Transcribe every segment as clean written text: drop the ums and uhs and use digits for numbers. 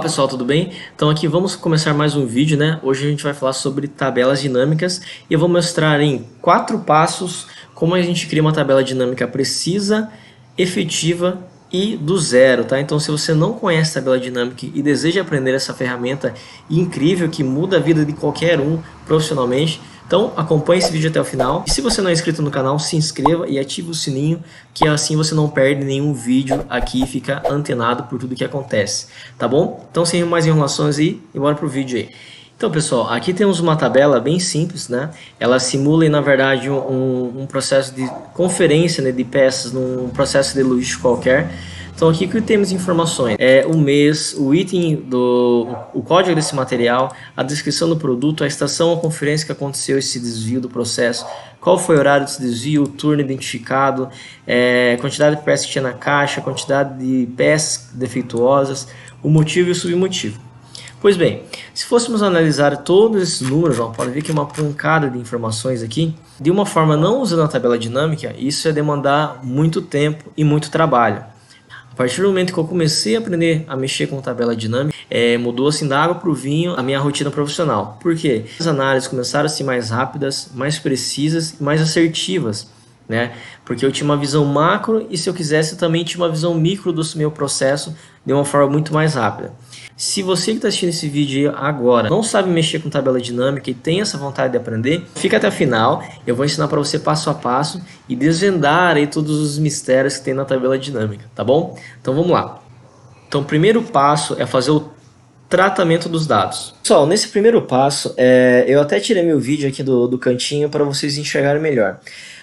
Olá pessoal, tudo bem? Então aqui vamos começar mais um vídeo, né? Hoje a gente vai falar sobre tabelas dinâmicas e eu vou mostrar em 4 passos como a gente cria uma tabela dinâmica precisa, efetiva e do zero, tá? Então se você não conhece tabela dinâmica e deseja aprender essa ferramenta incrível que muda a vida de qualquer um profissionalmente, então acompanhe esse vídeo até o final. E se você não é inscrito no canal, se inscreva e ative o sininho, que assim você não perde nenhum vídeo aqui e fica antenado por tudo que acontece, tá bom? Então sem mais enrolações aí, e bora pro vídeo aí. Então pessoal, aqui temos uma tabela bem simples, né? Ela simula na verdade um processo de conferência, né, de peças num processo de logística qualquer. Então aqui que temos informações, o mês, o item o código desse material, a descrição do produto, a estação, a conferência que aconteceu esse desvio do processo, qual foi o horário desse desvio, o turno identificado, quantidade de peças que tinha na caixa, quantidade de peças defeituosas, o motivo e o submotivo. Pois bem, se fôssemos analisar todos esses números, pode ver que é uma pancada de informações aqui, de uma forma não usando a tabela dinâmica, isso ia demandar muito tempo e muito trabalho. A partir do momento que eu comecei a aprender a mexer com tabela dinâmica, mudou assim da água para o vinho a minha rotina profissional. Por quê? As análises começaram a ser mais rápidas, mais precisas e mais assertivas, né? Porque eu tinha uma visão macro e se eu quisesse eu também tinha uma visão micro do meu processo de uma forma muito mais rápida. Se você que está assistindo esse vídeo agora não sabe mexer com tabela dinâmica e tem essa vontade de aprender, fica até o final, eu vou ensinar para você passo a passo e desvendar aí todos os mistérios que tem na tabela dinâmica, tá bom? Então vamos lá. Então o primeiro passo é fazer o tratamento dos dados. Pessoal, nesse primeiro passo, eu até tirei meu vídeo aqui do cantinho para vocês enxergarem melhor.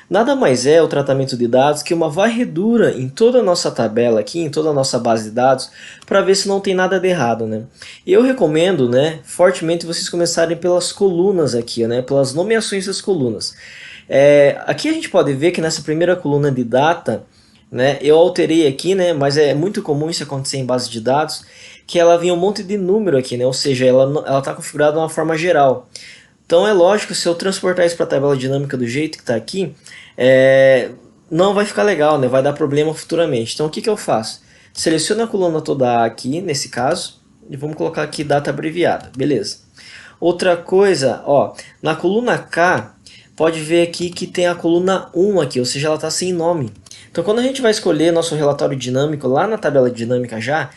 Nada mais é o tratamento de dados que uma varredura em toda a nossa tabela aqui, em toda a nossa base de dados, para ver se não tem nada de errado, né? E eu recomendo, né, fortemente vocês começarem pelas colunas aqui, né, pelas nomeações das colunas. Aqui a gente pode ver que nessa primeira coluna de data, né, eu alterei aqui, né, mas é muito comum isso acontecer em base de dados, que ela vinha um monte de número aqui, né, ou seja, ela está configurada de uma forma geral. Então é lógico, se eu transportar isso para a tabela dinâmica do jeito que está aqui, não vai ficar legal, né? Vai dar problema futuramente. Então o que eu faço? Seleciono a coluna toda A aqui, nesse caso, e vamos colocar aqui data abreviada, beleza. Outra coisa, na coluna K, pode ver aqui que tem a coluna 1 aqui, ou seja, ela está sem nome. Então quando a gente vai escolher nosso relatório dinâmico lá na tabela dinâmica já,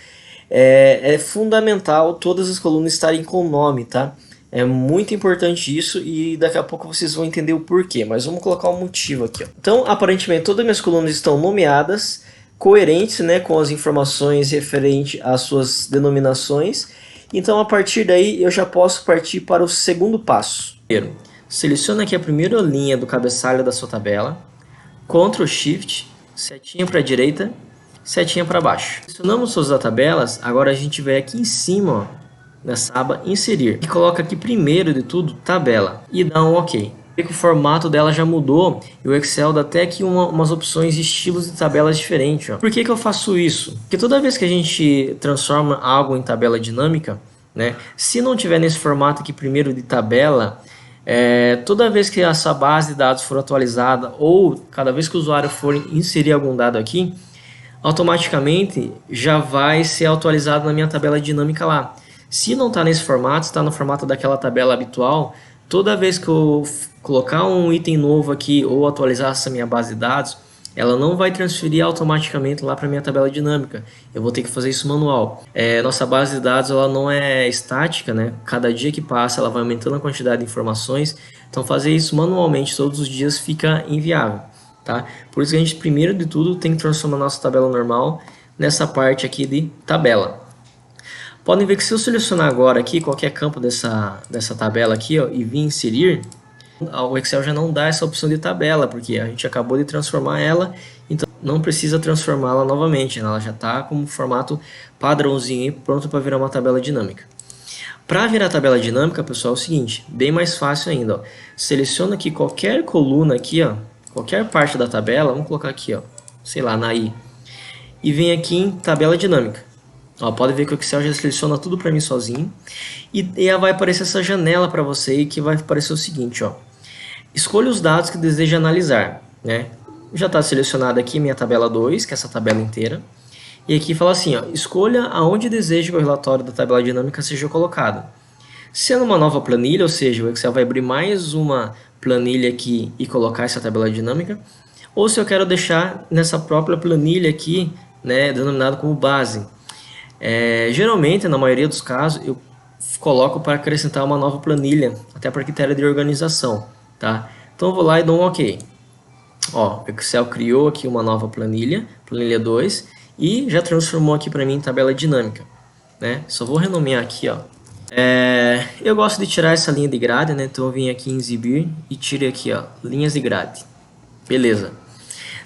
é fundamental todas as colunas estarem com nome, tá? É muito importante isso e daqui a pouco vocês vão entender o porquê, mas vamos colocar um motivo aqui. Então, aparentemente, todas as minhas colunas estão nomeadas, coerentes, né, com as informações referentes às suas denominações. Então, a partir daí, eu já posso partir para o segundo passo. Primeiro, selecione aqui a primeira linha do cabeçalho da sua tabela, Ctrl Shift, setinha para a direita, setinha para baixo. Selecionamos todas as tabelas, agora a gente vai aqui em cima, nessa aba inserir e coloca aqui primeiro de tudo tabela e dá um OK. Vê que o formato dela já mudou e o Excel dá até aqui umas opções de estilos de tabelas diferentes. Por que eu faço isso? Porque toda vez que a gente transforma algo em tabela dinâmica, né, se não tiver nesse formato aqui primeiro de tabela, toda vez que essa base de dados for atualizada ou cada vez que o usuário for inserir algum dado aqui, automaticamente já vai ser atualizado na minha tabela dinâmica lá. Se não está nesse formato, está no formato daquela tabela habitual, toda vez que eu colocar um item novo aqui ou atualizar essa minha base de dados, ela não vai transferir automaticamente lá para a minha tabela dinâmica. Eu vou ter que fazer isso manual. Nossa base de dados ela não é estática, né? Cada dia que passa ela vai aumentando a quantidade de informações, então fazer isso manualmente todos os dias fica inviável, tá? Por isso que a gente primeiro de tudo tem que transformar a nossa tabela normal nessa parte aqui de tabela. Podem ver que se eu selecionar agora aqui qualquer campo dessa tabela aqui e vir inserir, o Excel já não dá essa opção de tabela, porque a gente acabou de transformar ela, então não precisa transformá-la novamente, ela já está como formato padrãozinho aí, pronto para virar uma tabela dinâmica. Para virar tabela dinâmica, pessoal, é o seguinte, bem mais fácil ainda. Seleciona aqui qualquer coluna aqui, qualquer parte da tabela, vamos colocar aqui, sei lá, na I, e vem aqui em tabela dinâmica. Pode ver que o Excel já seleciona tudo para mim sozinho e vai aparecer essa janela para você que vai aparecer o seguinte, escolha os dados que deseja analisar, né? Já está selecionada aqui minha tabela 2, que é essa tabela inteira, E aqui fala assim, ó, escolha aonde deseja que o relatório da tabela dinâmica seja colocado. Se é numa nova planilha, ou seja, o Excel vai abrir mais uma planilha aqui e colocar essa tabela dinâmica, ou se eu quero deixar nessa própria planilha aqui, né, denominado como base. Geralmente, na maioria dos casos, eu coloco para acrescentar uma nova planilha, até para critério de organização, tá? Então eu vou lá e dou um OK. Ó, o Excel criou aqui uma nova planilha, planilha 2, e já transformou aqui para mim em tabela dinâmica, né? Só vou renomear aqui, ó. Eu gosto de tirar essa linha de grade, né? Então eu vim aqui em exibir e tiro aqui, ó, linhas de grade. Beleza.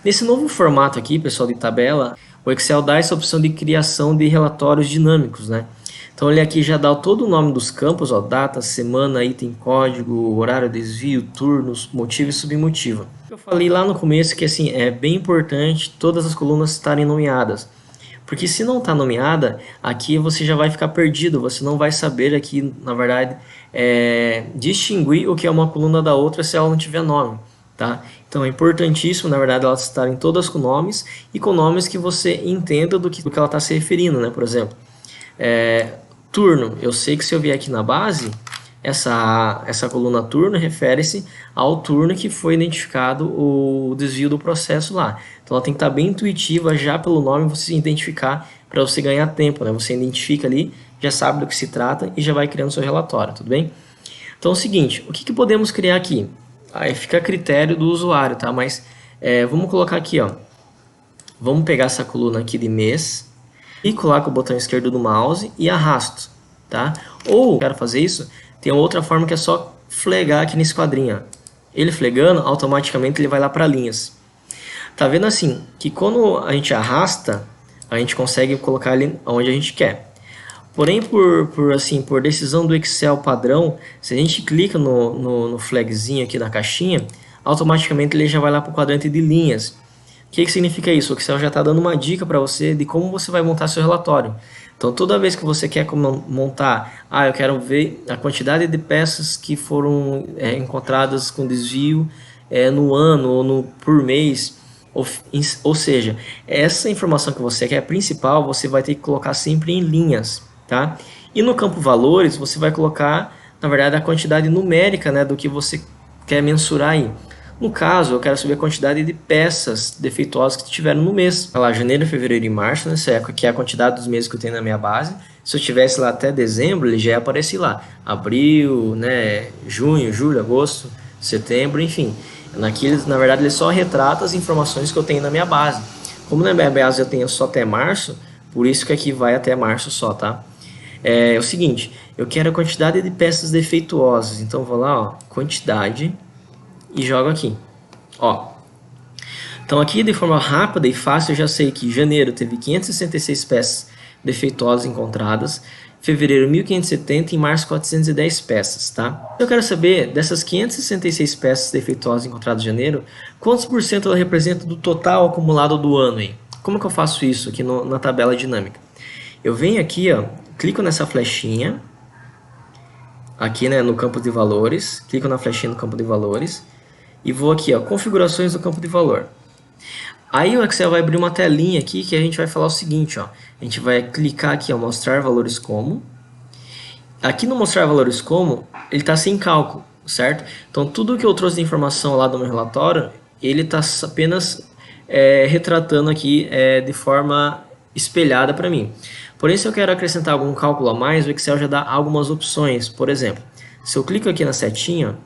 Nesse novo formato aqui, pessoal, de tabela, o Excel dá essa opção de criação de relatórios dinâmicos, né? Então ele aqui já dá todo o nome dos campos, ó, data, semana, item, código, horário, desvio, turnos, motivo e submotivo. Eu falei lá no começo que assim é bem importante todas as colunas estarem nomeadas. Porque se não está nomeada, aqui você já vai ficar perdido, você não vai saber aqui, na verdade, distinguir o que é uma coluna da outra se ela não tiver nome, tá? Então é importantíssimo, na verdade, elas estarem todas com nomes e com nomes que você entenda do que ela está se referindo, né? Por exemplo, turno, eu sei que se eu vier aqui na base, essa coluna turno refere-se ao turno que foi identificado o desvio do processo lá. Então ela tem que estar bem intuitiva já pelo nome você se identificar para você ganhar tempo, né? Você identifica ali, já sabe do que se trata e já vai criando seu relatório, tudo bem? Então é o seguinte, o que podemos criar aqui? Aí fica a critério do usuário, tá? Mas vamos colocar aqui, ó. Vamos pegar essa coluna aqui de mês e coloco o botão esquerdo do mouse e arrasto, tá? Ou, quero fazer isso, tem outra forma que é só flegar aqui nesse quadrinho, ó. Ele flegando, automaticamente ele vai lá para linhas. Tá vendo assim, que quando a gente arrasta, a gente consegue colocar ele onde a gente quer. Porém, por decisão do Excel padrão, se a gente clica no flagzinho aqui da caixinha, automaticamente ele já vai lá para o quadrante de linhas. O que significa isso? O Excel já está dando uma dica para você de como você vai montar seu relatório. Então, toda vez que você quer montar, eu quero ver a quantidade de peças que foram encontradas com desvio no ano ou por mês, ou seja, essa informação que você quer principal, você vai ter que colocar sempre em linhas, tá? E no campo valores, você vai colocar, na verdade, a quantidade numérica, né, do que você quer mensurar aí. No caso, eu quero saber a quantidade de peças defeituosas que tiveram no mês. Olha lá, janeiro, fevereiro e março, nessa época, que é a quantidade dos meses que eu tenho na minha base. Se eu tivesse lá até dezembro, ele já ia aparecer lá. Abril, né, junho, julho, agosto, setembro, enfim. Naqueles, na verdade, ele só retrata as informações que eu tenho na minha base. Como na minha base eu tenho só até março, por isso que aqui vai até março só, tá? É o seguinte, eu quero a quantidade de peças defeituosas. Então, eu vou lá, ó, quantidade... e jogo aqui, ó. Então aqui de forma rápida e fácil eu já sei que janeiro teve 566 peças defeituosas encontradas, fevereiro 1570 e março 410 peças, tá? Eu quero saber dessas 566 peças defeituosas encontradas em janeiro, quantos por cento ela representa do total acumulado do ano aí? Como que eu faço isso aqui na tabela dinâmica? Eu venho aqui, ó, clico nessa flechinha, aqui, né, no campo de valores, clico na flechinha no campo de valores, e vou aqui, ó, configurações do campo de valor. Aí o Excel vai abrir uma telinha aqui que a gente vai falar o seguinte, ó. A gente vai clicar aqui, ó, mostrar valores como. Aqui no mostrar valores como, ele está sem cálculo, certo? Então tudo que eu trouxe de informação lá do meu relatório, ele está apenas retratando aqui de forma espelhada para mim. Porém, se eu quero acrescentar algum cálculo a mais, o Excel já dá algumas opções. Por exemplo, se eu clico aqui na setinha,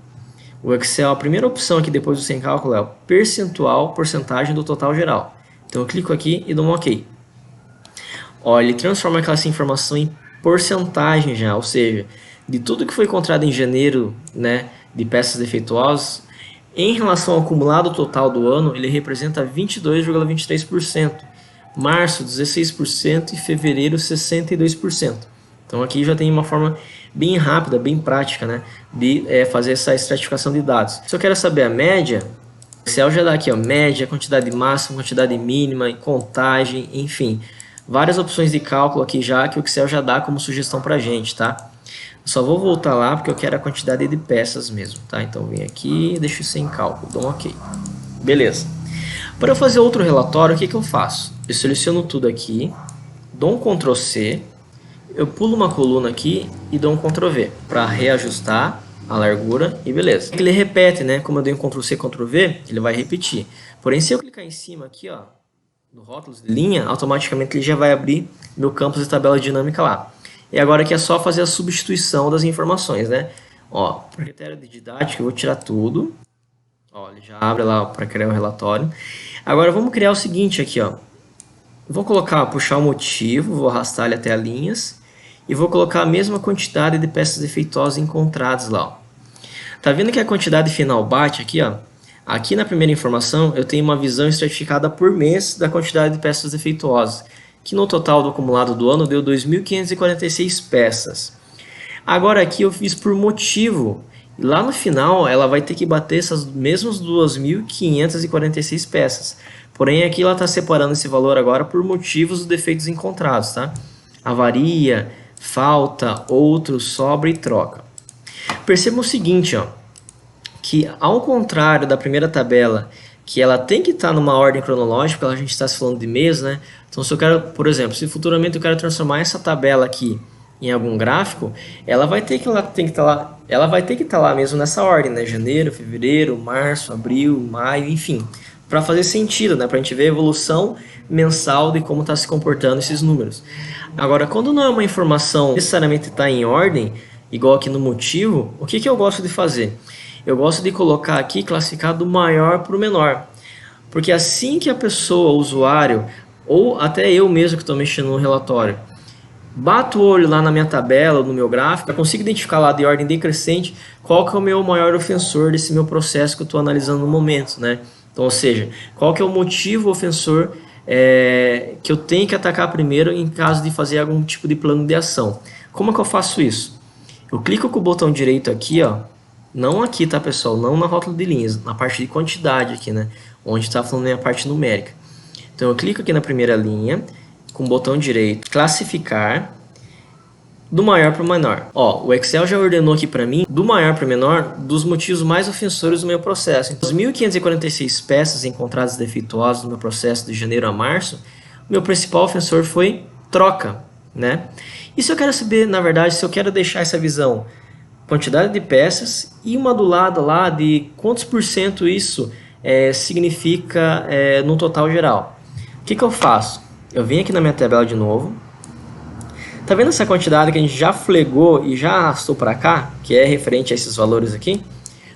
o Excel, a primeira opção aqui depois do sem cálculo é o percentual, porcentagem do total geral. Então eu clico aqui e dou um OK. Ó, ele transforma aquela informação em porcentagem já, ou seja, de tudo que foi encontrado em janeiro, né, de peças defeituosas, em relação ao acumulado total do ano, ele representa 22,23%, março 16% e fevereiro 62%. Então aqui já tem uma forma bem rápida, bem prática, né, de fazer essa estratificação de dados. Se eu quero saber a média, o Excel já dá aqui, ó, média, quantidade máxima, quantidade mínima, contagem, enfim, várias opções de cálculo aqui já que o Excel já dá como sugestão pra gente, tá? Eu só vou voltar lá porque eu quero a quantidade de peças mesmo, tá? Então vem aqui e deixo sem cálculo, dou um OK. Beleza. Para eu fazer outro relatório, o que eu faço? Eu seleciono tudo aqui, dou um Ctrl C, eu pulo uma coluna aqui e dou um Ctrl V para reajustar a largura e beleza. Ele repete, né? Como eu dei um Ctrl C, Ctrl V, ele vai repetir. Porém, se eu clicar em cima aqui, ó, no rótulo de linha, automaticamente ele já vai abrir meu campus de tabela dinâmica lá. E agora aqui é só fazer a substituição das informações, né? Ó, por critério de didática, eu vou tirar tudo. Ó, ele já abre lá para criar o relatório. Agora vamos criar o seguinte aqui, ó. Vou colocar, puxar o motivo, vou arrastar ele até as linhas e vou colocar a mesma quantidade de peças defeituosas encontradas lá, ó. Tá vendo que a quantidade final bate aqui, ó? Aqui na primeira informação eu tenho uma visão estratificada por mês da quantidade de peças defeituosas, que no total do acumulado do ano deu 2.546 peças. Agora aqui eu fiz por motivo. E lá no final ela vai ter que bater essas mesmas 2.546 peças. Porém aqui ela está separando esse valor agora por motivos dos defeitos encontrados, tá? Avaria, falta, outro, sobra e troca. Percebam o seguinte, ó, que ao contrário da primeira tabela, que ela tem que estar numa ordem cronológica, a gente está se falando de mês, né? Então se eu quero, por exemplo, se futuramente eu quero transformar essa tabela aqui em algum gráfico, ela vai ter que estar lá mesmo nessa ordem, né? Janeiro, fevereiro, março, abril, maio, enfim, para fazer sentido, né? Para a gente ver a evolução mensal de como está se comportando esses números. Agora, quando não é uma informação necessariamente está em ordem, igual aqui no motivo, o que eu gosto de fazer? Eu gosto de colocar aqui classificar do maior para o menor, porque assim que a pessoa, o usuário, ou até eu mesmo que estou mexendo no relatório, bato o olho lá na minha tabela, no meu gráfico, eu consigo identificar lá de ordem decrescente qual que é o meu maior ofensor desse meu processo que eu estou analisando no momento, né? Então, ou seja, qual que é o motivo ofensor que eu tenho que atacar primeiro em caso de fazer algum tipo de plano de ação. Como é que eu faço isso? Eu clico com o botão direito aqui, ó, não aqui, tá, pessoal? Não na rótula de linhas, na parte de quantidade aqui, né? Onde está falando a parte numérica. Então eu clico aqui na primeira linha, com o botão direito, classificar, do maior para o menor. Ó, o Excel já ordenou aqui para mim, do maior para o menor, dos motivos mais ofensores do meu processo. Então, as 1.546 peças encontradas defeituosas no meu processo de janeiro a março, o meu principal ofensor foi troca, né? E se eu quero saber, na verdade, se eu quero deixar essa visão, quantidade de peças e uma do lado lá de quantos por cento isso significa no total geral. O que eu faço? Eu venho aqui na minha tabela de novo. Tá vendo essa quantidade que a gente já flegou e já arrastou para cá, que é referente a esses valores aqui?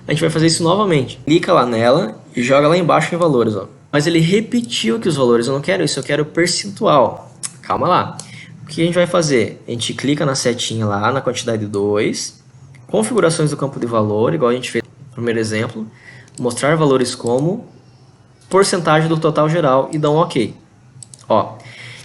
A gente vai fazer isso novamente. Clica lá nela e joga lá embaixo em valores, ó. Mas ele repetiu aqui os valores, eu não quero isso, eu quero percentual. Calma lá. O que a gente vai fazer? A gente clica na setinha lá, na quantidade 2, configurações do campo de valor, igual a gente fez no primeiro exemplo, mostrar valores como porcentagem do total geral e dá um OK. Ó,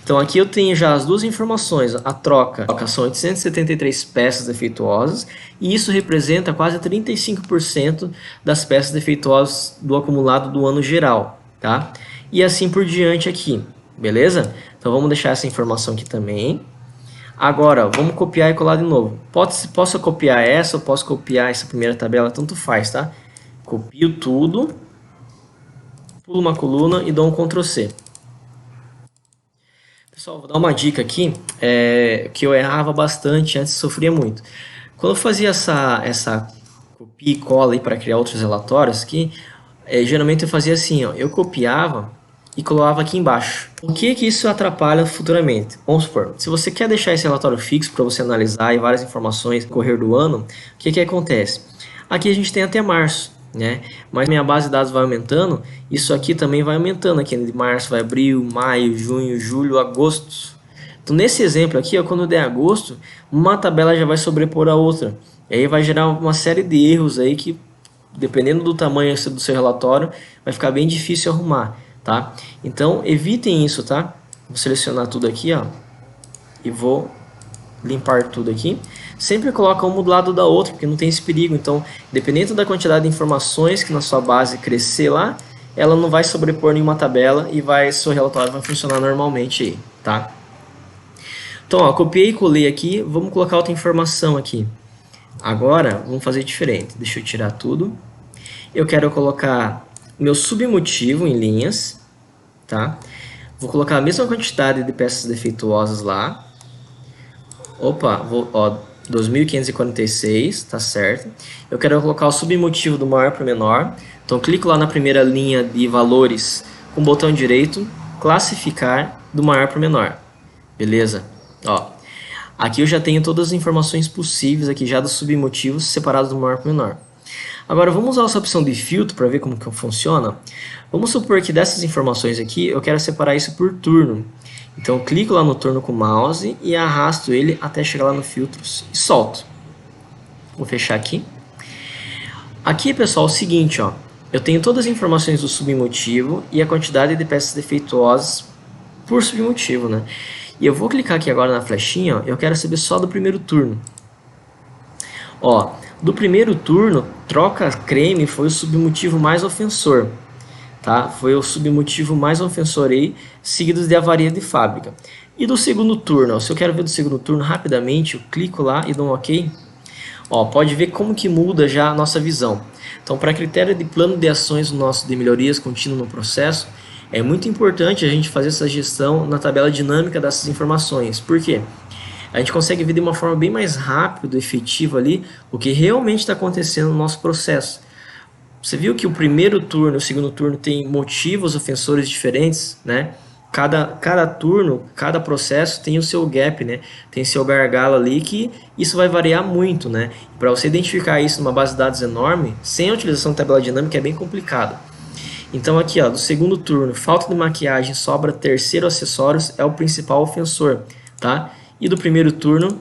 então aqui eu tenho já as duas informações, a troca são 873 peças defeituosas e isso representa quase 35% das peças defeituosas do acumulado do ano geral, tá? E assim por diante aqui, beleza? Então vamos deixar essa informação aqui também. Agora, vamos copiar e colar de novo. Posso copiar essa ou posso copiar essa primeira tabela, tanto faz, tá? Copio tudo, pulo uma coluna e dou um Ctrl C. Pessoal, vou dar uma dica aqui, que eu errava bastante, antes sofria muito. Quando eu fazia essa copia e cola aí para criar outros relatórios, geralmente eu fazia assim, ó, eu copiava e colava aqui embaixo. O que isso atrapalha futuramente? Vamos supor, se você quer deixar esse relatório fixo para você analisar e várias informações no correr do ano, o que acontece? Aqui a gente tem até março, né? Mas minha base de dados vai aumentando, isso aqui também vai aumentando, aqui de março, vai abril, maio, junho, julho, agosto. Então nesse exemplo aqui, ó, quando der agosto, uma tabela já vai sobrepor a outra. E aí vai gerar uma série de erros aí que, dependendo do tamanho do seu relatório, vai ficar bem difícil arrumar, tá? Então evitem isso, tá? Vou selecionar tudo aqui, ó, e vou limpar tudo aqui. Sempre coloca um do lado da outra, porque não tem esse perigo. Então, dependendo da quantidade de informações que na sua base crescer lá, ela não vai sobrepor nenhuma tabela e seu relatório vai funcionar normalmente aí, tá? Então, ó, copiei e colei aqui, vamos colocar outra informação aqui. Agora, vamos fazer diferente. Deixa eu tirar tudo. Eu quero colocar meu submotivo em linhas, tá? Vou colocar a mesma quantidade de peças defeituosas lá. Opa, ó, 2.546, tá certo. Eu quero colocar o submotivo do maior para o menor. Então, clico lá na primeira linha de valores com o botão direito, classificar do maior para o menor. Beleza? Ó, aqui eu já tenho todas as informações possíveis aqui já dos submotivos separados do maior para o menor. Agora, vamos usar essa opção de filtro para ver como que funciona. Vamos supor que dessas informações aqui, eu quero separar isso por turno. Então, eu clico lá no turno com o mouse e arrasto ele até chegar lá no filtros e solto. Vou fechar aqui. Aqui, pessoal, é o seguinte, ó. Eu tenho todas as informações do submotivo e a quantidade de peças defeituosas por submotivo, né? E eu vou clicar aqui agora na flechinha, ó, eu quero saber só do primeiro turno. Ó, do primeiro turno, troca creme foi o submotivo mais ofensor. Tá? Foi o submotivo mais ofensor aí, seguidos de avaria de fábrica. E do segundo turno, ó, se eu quero ver do segundo turno rapidamente, eu clico lá e dou um OK. Ó, pode ver como que muda já a nossa visão. Então, para critério de plano de ações nosso de melhorias contínuas no processo, é muito importante a gente fazer essa gestão na tabela dinâmica dessas informações. Por quê? A gente consegue ver de uma forma bem mais rápida e efetiva ali o que realmente está acontecendo no nosso processo. Você viu que o primeiro turno e o segundo turno tem motivos ofensores diferentes, né? Cada turno, cada processo tem o seu gap, né? Tem seu gargalo ali que isso vai variar muito, né? Para você identificar isso numa base de dados enorme, sem a utilização de tabela dinâmica é bem complicado. Então aqui, ó, do segundo turno, falta de maquiagem, sobra terceiro acessórios, é o principal ofensor, tá? E do primeiro turno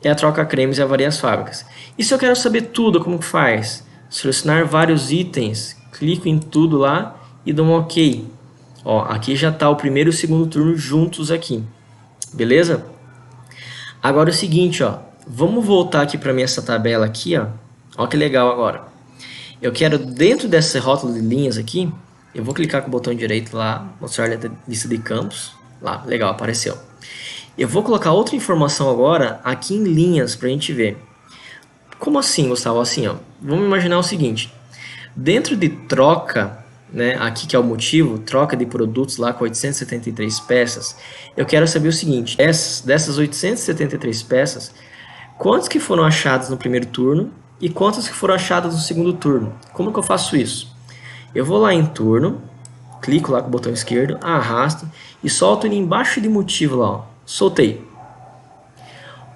é a troca cremes e avaria as fábricas. E se eu quero saber tudo, como que faz? Selecionar vários itens, clico em tudo lá e dou um OK. Ó, aqui já está o primeiro e o segundo turno juntos aqui, beleza? Agora é o seguinte, ó, vamos voltar aqui para mim essa tabela aqui, ó que legal agora. Eu quero dentro dessa rótulo de linhas aqui, eu vou clicar com o botão direito lá, mostrar a lista de campos, lá, legal, apareceu. Eu vou colocar outra informação agora aqui em linhas para a gente ver. Como assim, Gustavo? Assim, ó, vamos imaginar o seguinte, dentro de troca, né, aqui que é o motivo, troca de produtos lá com 873 peças, eu quero saber o seguinte, dessas 873 peças, quantas que foram achadas no primeiro turno e quantas que foram achadas no segundo turno? Como que eu faço isso? Eu vou lá em turno, clico lá com o botão esquerdo, arrasto e solto ele embaixo de motivo lá, ó, soltei.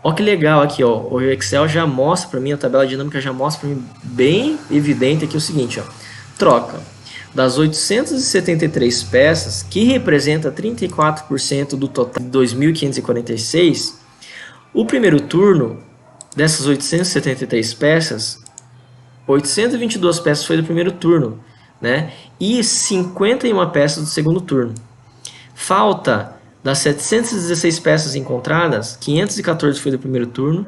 Olha que legal aqui, ó, o Excel já mostra para mim, a tabela dinâmica já mostra para mim bem evidente aqui o seguinte, ó, troca das 873 peças, que representa 34% do total de 2.546, o primeiro turno dessas 873 peças, 822 peças foi do primeiro turno, né, e 51 peças do segundo turno. Falta das 716 peças encontradas, 514 foi do primeiro turno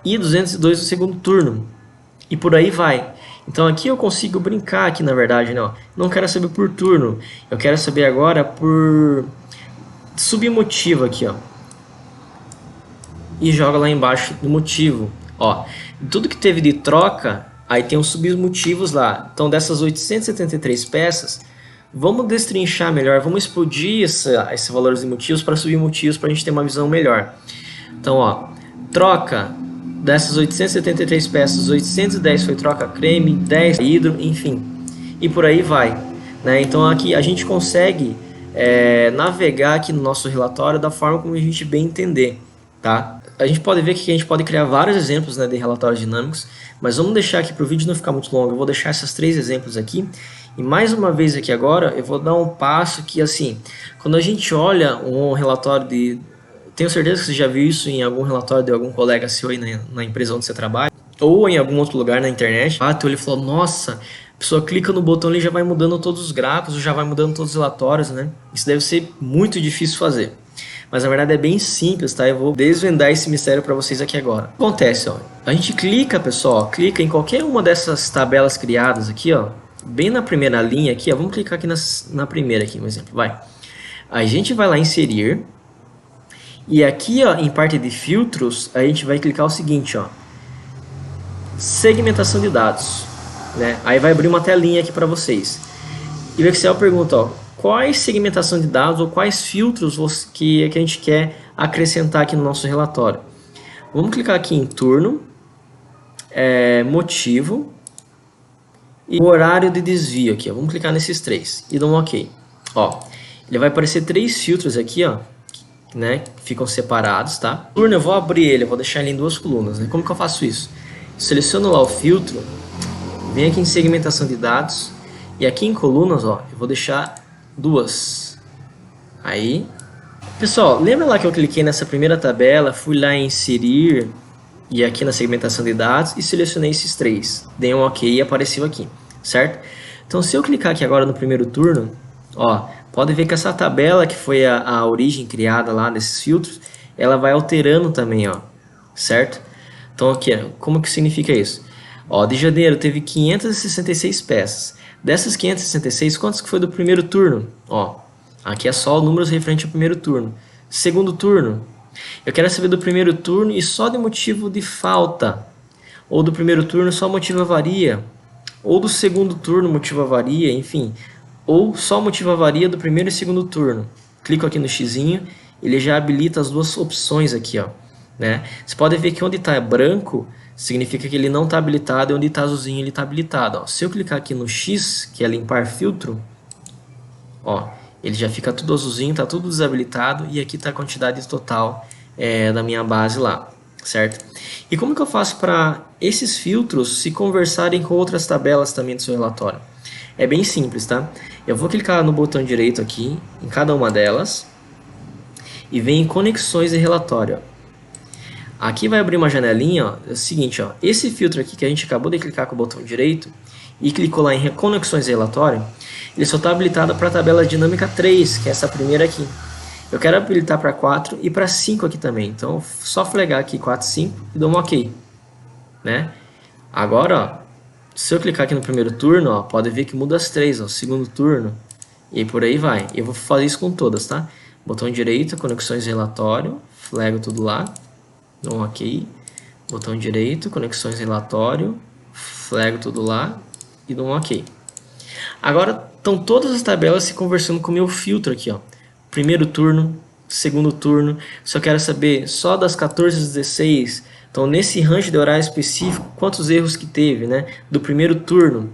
e 202 do segundo turno. E por aí vai. Então aqui eu consigo brincar aqui, na verdade, né? Não quero saber por turno. Eu quero saber agora por submotivo aqui, ó. E joga lá embaixo do motivo. Ó, tudo que teve de troca, aí tem os submotivos lá. Então dessas 873 peças, vamos destrinchar melhor, vamos explodir esse valor de motivos para submotivos para a gente ter uma visão melhor. Então, ó, troca dessas 873 peças, 810 foi troca creme, 10 hidro, enfim, e por aí vai, né? Então aqui a gente consegue navegar aqui no nosso relatório da forma como a gente bem entender, tá? A gente pode ver que a gente pode criar vários exemplos, né, de relatórios dinâmicos, mas vamos deixar aqui para o vídeo não ficar muito longo, eu vou deixar esses 3 exemplos aqui. E mais uma vez aqui agora, eu vou dar um passo que, assim, quando a gente olha um relatório de... Tenho certeza que você já viu isso em algum relatório de algum colega seu aí na empresa onde você trabalha, ou em algum outro lugar na internet. Ele falou, nossa, a pessoa clica no botão e já vai mudando todos os gráficos, já vai mudando todos os relatórios, né? Isso deve ser muito difícil fazer. Mas na verdade é bem simples, tá? Eu vou desvendar esse mistério para vocês aqui agora. O que acontece, ó, a gente clica, pessoal, clica em qualquer uma dessas tabelas criadas aqui, ó, bem na primeira linha aqui, ó, vamos clicar aqui na primeira aqui, um exemplo, vai. A gente vai lá em inserir e aqui, ó, em parte de filtros, a gente vai clicar o seguinte, ó, segmentação de dados, né? Aí vai abrir uma telinha aqui para vocês. E o Excel pergunta, ó, quais segmentação de dados ou quais filtros que a gente quer acrescentar aqui no nosso relatório. Vamos clicar aqui em turno, motivo e o horário de desvio aqui, ó. Vamos clicar nesses três e dar um OK. Ó, ele vai aparecer três filtros aqui, ó, né, que ficam separados, tá? Turno eu vou abrir ele, eu vou deixar ele em duas colunas, né? Como que eu faço isso? Seleciono lá o filtro, venho aqui em segmentação de dados e aqui em colunas, ó, eu vou deixar duas. Aí, pessoal, lembra lá que eu cliquei nessa primeira tabela, fui lá em inserir e aqui na segmentação de dados e selecionei esses três. Dei um OK e apareceu aqui, certo? Então, se eu clicar aqui agora no primeiro turno, ó, pode ver que essa tabela que foi a origem criada lá desses filtros, ela vai alterando também, ó, certo? Então, aqui, como que significa isso? Ó, de janeiro teve 566 peças. Dessas 566, quantas que foi do primeiro turno? Ó, aqui é só números referente ao primeiro turno. Segundo turno, eu quero saber do primeiro turno e só de motivo de falta. Ou do primeiro turno só motivo avaria. Ou do segundo turno motivo avaria, enfim. Ou só motivo avaria do primeiro e segundo turno. Clico aqui no xizinho, ele já habilita as duas opções aqui, ó, né? Você pode ver que onde está branco significa que ele não está habilitado e onde está azulzinho ele está habilitado, ó. Se eu clicar aqui no X, que é limpar filtro, ó, ele já fica tudo azulzinho, está tudo desabilitado e aqui está a quantidade total da minha base lá, certo? E como que eu faço para esses filtros se conversarem com outras tabelas também do seu relatório? É bem simples, tá? Eu vou clicar no botão direito aqui, em cada uma delas, e vem em conexões de relatório. Aqui vai abrir uma janelinha, ó, é o seguinte, ó, esse filtro aqui que a gente acabou de clicar com o botão direito e clicou lá em conexões de relatório, ele só está habilitado para a tabela dinâmica 3, que é essa primeira aqui. Eu quero habilitar para 4 e para 5 aqui também, então só flegar aqui 4, 5 e dou um OK, né? Agora, ó, se eu clicar aqui no primeiro turno, ó, pode ver que muda as três, ó, segundo turno, e por aí vai. Eu vou fazer isso com todas, tá? Botão direito, conexões de relatório, flego tudo lá, dou um OK. Botão direito, conexões de relatório, flego tudo lá e dou um OK. Agora, estão todas as tabelas se conversando com o meu filtro aqui, ó. Primeiro turno, segundo turno, só quero saber só das 14 às 16. Então, nesse range de horário específico, quantos erros que teve, né? Do primeiro turno,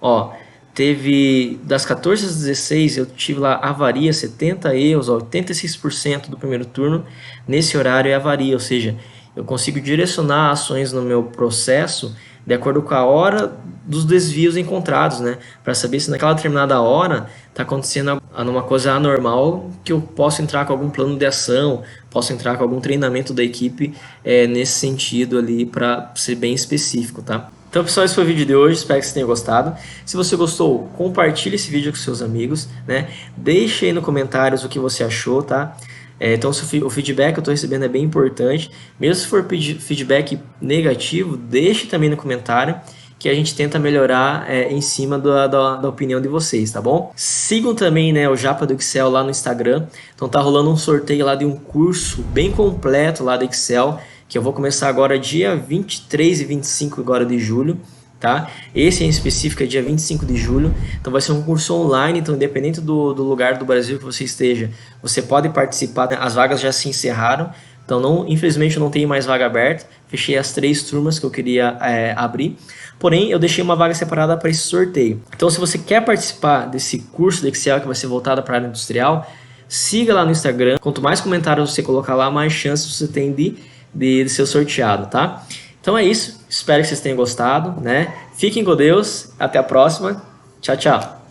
ó, teve das 14 às 16, eu tive lá avaria, 70 erros, ó, 86% do primeiro turno, nesse horário é avaria, ou seja, eu consigo direcionar ações no meu processo de acordo com a hora dos desvios encontrados, né? Para saber se naquela determinada hora está acontecendo alguma coisa anormal que eu posso entrar com algum plano de ação, posso entrar com algum treinamento da equipe nesse sentido ali para ser bem específico, tá? Então, pessoal, esse foi o vídeo de hoje, espero que você tenha gostado. Se você gostou, compartilhe esse vídeo com seus amigos, né? Deixe aí nos comentários o que você achou, tá? Então, o feedback que eu estou recebendo é bem importante. Mesmo se for feedback negativo, deixe também no comentário que a gente tenta melhorar em cima da opinião de vocês, tá bom? Sigam também, né, o Japa do Excel lá no Instagram. Então tá rolando um sorteio lá de um curso bem completo lá do Excel, que eu vou começar agora dia 23 e 25 agora de julho. Tá? Esse em específico é dia 25 de julho, então vai ser um curso online, então independente do lugar do Brasil que você esteja, você pode participar, né? As vagas já se encerraram, então infelizmente eu não tenho mais vaga aberta, fechei as 3 turmas que eu queria abrir, porém eu deixei uma vaga separada para esse sorteio. Então se você quer participar desse curso de Excel que vai ser voltado para a área industrial, siga lá no Instagram, quanto mais comentários você colocar lá, mais chances você tem de ser sorteado, tá? Então é isso, espero que vocês tenham gostado, né? Fiquem com Deus, até a próxima, tchau, tchau!